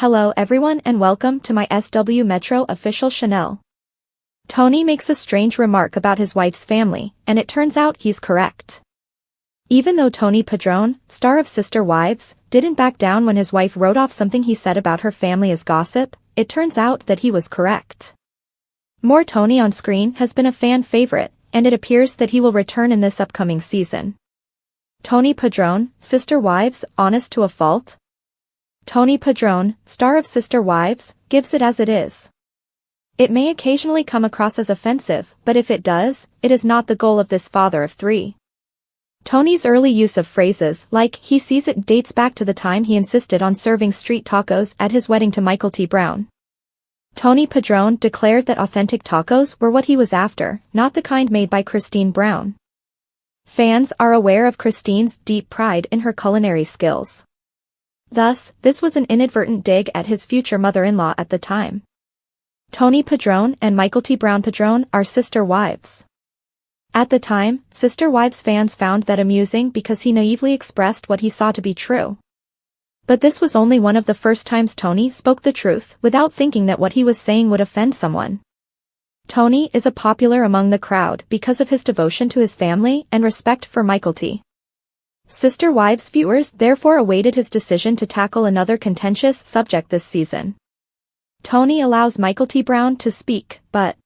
Hello everyone and welcome to my SW Metro official channel. Tony makes a strange remark about his wife's family, and it turns out he's correct. Even though Tony Padron, star of Sister Wives, didn't back down when his wife wrote off something he said about her family as gossip, it turns out that he was correct. More Tony on screen has been a fan favorite, and it appears that he will return in this upcoming season. Tony Padron, Sister Wives, honest to a fault? Tony Padron, star of Sister Wives, gives it as it is. It may occasionally come across as offensive, but if it does, it is not the goal of this father of three. Tony's early use of phrases like "he sees it" dates back to the time he insisted on serving street tacos at his wedding to Michael T. Brown. Tony Padron declared that authentic tacos were what he was after, not the kind made by Christine Brown. Fans are aware of Christine's deep pride in her culinary skills. Thus, this was an inadvertent dig at his future mother-in-law at the time. Tony Padron and Michael T. Brown Padron are sister wives. At the time, Sister Wives fans found that amusing because he naively expressed what he saw to be true. But this was only one of the first times Tony spoke the truth without thinking that what he was saying would offend someone. Tony is popular among the crowd because of his devotion to his family and respect for Michael T. Sister Wives viewers therefore awaited his decision to tackle another contentious subject this season. Tony allows Michael T. Brown to speak, but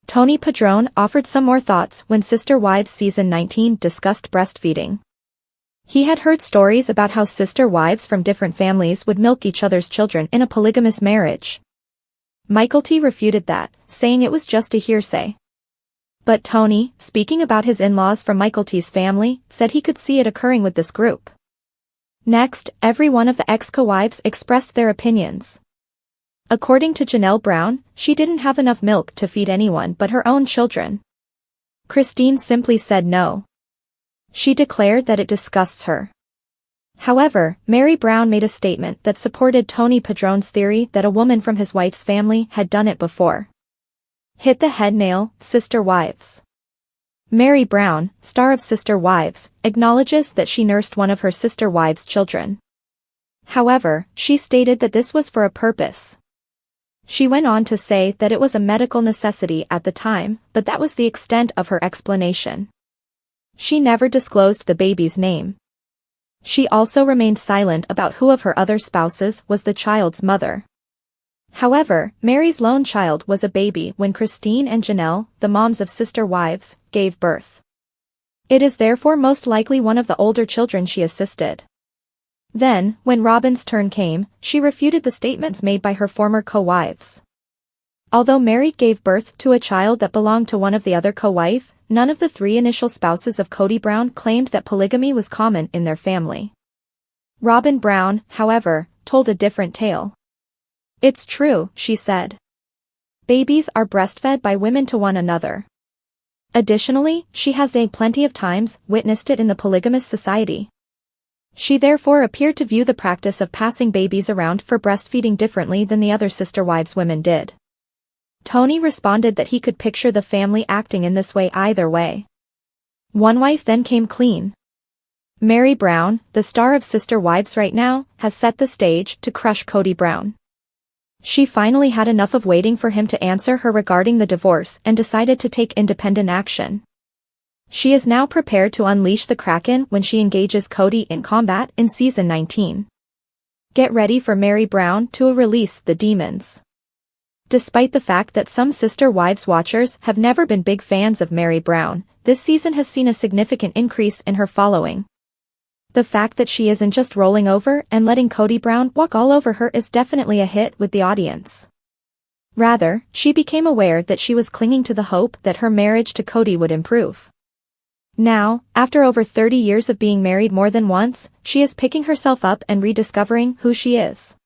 Tony Padron offered some more thoughts when Sister Wives Season 19 discussed breastfeeding. He had heard stories about how sister wives from different families would milk each other's children in a polygamous marriage. Michael T. refuted that, saying it was just a hearsay. But Tony, speaking about his in-laws from Michael T.'s family, said he could see it occurring with this group. Next, every one of the ex-co-wives expressed their opinions. According to Janelle Brown, she didn't have enough milk to feed anyone but her own children. Christine simply said no. She declared that it disgusts her. However, Meri Brown made a statement that supported Tony Padron's theory that a woman from his wife's family had done it before. Hit the head nail, Sister Wives. Meri Brown, star of Sister Wives, acknowledges that she nursed one of her sister wives' children. However, she stated that this was for a purpose. She went on to say that it was a medical necessity at the time, but that was the extent of her explanation. She never disclosed the baby's name. She also remained silent about who of her other spouses was the child's mother. However, Meri's lone child was a baby when Christine and Janelle, the moms of Sister Wives, gave birth. It is therefore most likely one of the older children she assisted. Then, when Robin's turn came, she refuted the statements made by her former co-wives. Although Meri gave birth to a child that belonged to one of the other co-wife, none of the three initial spouses of Cody Brown claimed that polygamy was common in their family. Robin Brown, however, told a different tale. "It's true," she said. "Babies are breastfed by women to one another." Additionally, she has plenty of times witnessed it in the polygamous society. She therefore appeared to view the practice of passing babies around for breastfeeding differently than the other Sister Wives women did. Tony responded that he could picture the family acting in this way either way. One wife then came clean. Meri Brown, the star of Sister Wives right now, has set the stage to crush Cody Brown. She finally had enough of waiting for him to answer her regarding the divorce and decided to take independent action. She is now prepared to unleash the Kraken when she engages Cody in combat in Season 19. Get ready for Meri Brown to release the demons. Despite the fact that some Sister Wives watchers have never been big fans of Meri Brown, this season has seen a significant increase in her following. The fact that she isn't just rolling over and letting Cody Brown walk all over her is definitely a hit with the audience. Rather, she became aware that she was clinging to the hope that her marriage to Cody would improve. Now, after over 30 years of being married more than once, she is picking herself up and rediscovering who she is.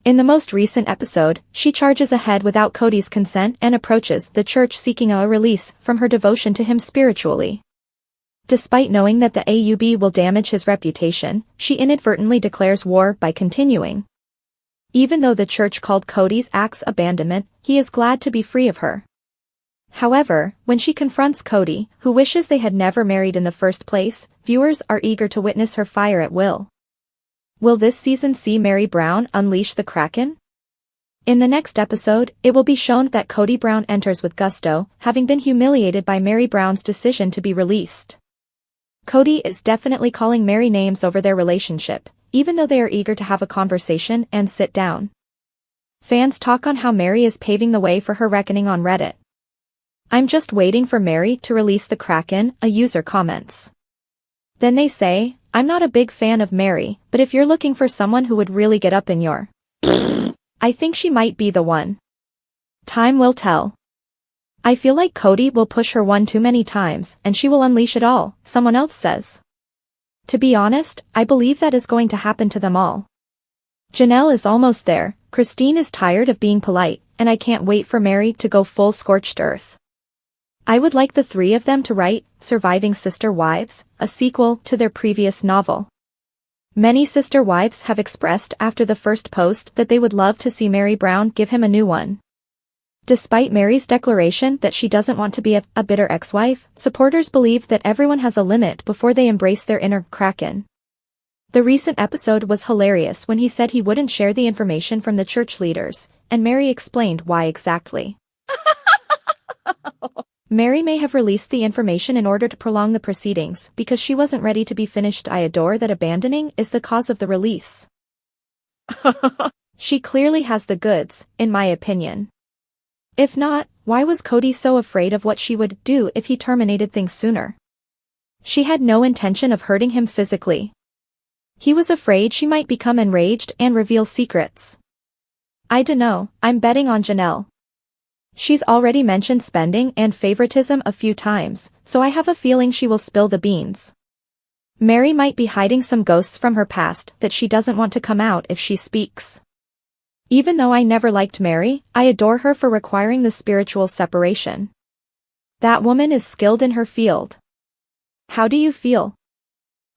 In the most recent episode, she charges ahead without Cody's consent and approaches the church seeking a release from her devotion to him spiritually. Despite knowing that the AUB will damage his reputation, she inadvertently declares war by continuing. Even though the church called Cody's acts abandonment, he is glad to be free of her. However, when she confronts Cody, who wishes they had never married in the first place, viewers are eager to witness her fire at will. Will this season see Meri Brown unleash the Kraken? In the next episode, it will be shown that Kody Brown enters with gusto, having been humiliated by Meri Brown's decision to be released. Kody is definitely calling Meri names over their relationship, even though they are eager to have a conversation and sit down. Fans talk on how Meri is paving the way for her reckoning on Reddit. "I'm just waiting for Meri to release the Kraken," a user comments. Then they say, "I'm not a big fan of Meri, but if you're looking for someone who would really get up in your I think she might be the one. Time will tell. I feel like Kody will push her one too many times and she will unleash it all," someone else says. To be honest, I believe that is going to happen to them all. Janelle is almost there, Christine is tired of being polite, and I can't wait for Meri to go full scorched earth. I would like the three of them to write Surviving Sister Wives, a sequel to their previous novel. Many sister wives have expressed after the first post that they would love to see Meri Brown give him a new one. Despite Meri's declaration that she doesn't want to be a bitter ex-wife, supporters believe that everyone has a limit before they embrace their inner Kraken. The recent episode was hilarious when he said he wouldn't share the information from the church leaders, and Meri explained why exactly. Meri may have released the information in order to prolong the proceedings because she wasn't ready to be finished. I adore that abandoning is the cause of the release. She clearly has the goods, in my opinion. If not, why was Kody so afraid of what she would do if he terminated things sooner? She had no intention of hurting him physically. He was afraid she might become enraged and reveal secrets. I dunno, I'm betting on Janelle. She's already mentioned spending and favoritism a few times, so I have a feeling she will spill the beans. Meri might be hiding some ghosts from her past that she doesn't want to come out if she speaks. Even though I never liked Meri, I adore her for requiring the spiritual separation. That woman is skilled in her field. How do you feel?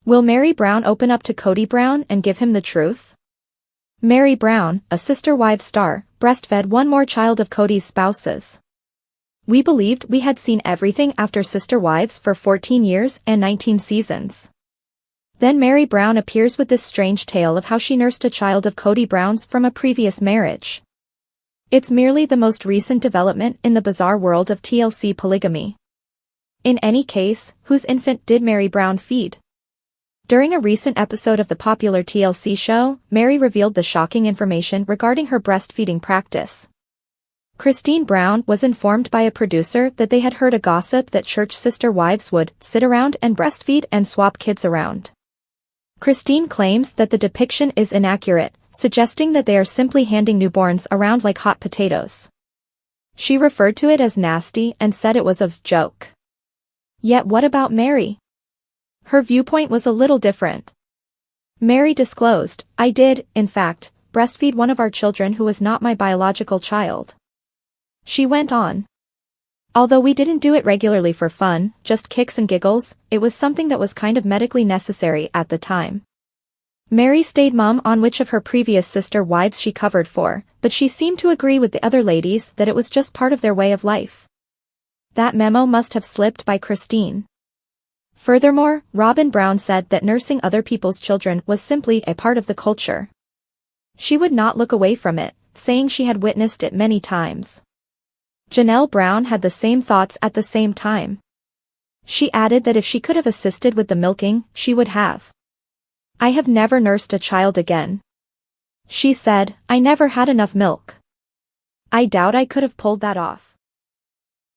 Will Meri Brown open up to Kody Brown and give him the truth? Meri Brown, a Sister Wives star, breastfed one more child of Kody's spouses. We believed we had seen everything after Sister Wives for 14 years and 19 seasons. Then Meri Brown appears with this strange tale of how she nursed a child of Kody Brown's from a previous marriage. It's merely the most recent development in the bizarre world of TLC polygamy. In any case, whose infant did Meri Brown feed? During a recent episode of the popular TLC show, Meri revealed the shocking information regarding her breastfeeding practice. Christine Brown was informed by a producer that they had heard a gossip that church sister wives would sit around and breastfeed and swap kids around. Christine claims that the depiction is inaccurate, suggesting that they are simply handing newborns around like hot potatoes. She referred to it as nasty and said it was a joke. Yet what about Meri? Her viewpoint was a little different. Meri disclosed, "I did, in fact, breastfeed one of our children who was not my biological child." She went on. "Although we didn't do it regularly for fun, just kicks and giggles, it was something that was kind of medically necessary at the time." Meri stayed mum on which of her previous sister wives she covered for, but she seemed to agree with the other ladies that it was just part of their way of life. That memo must have slipped by Christine. Furthermore, Robin Brown said that nursing other people's children was simply a part of the culture. She would not look away from it, saying she had witnessed it many times. Janelle Brown had the same thoughts at the same time. She added that if she could have assisted with the milking, she would have. "I have never nursed a child again." She said, "I never had enough milk. I doubt I could have pulled that off."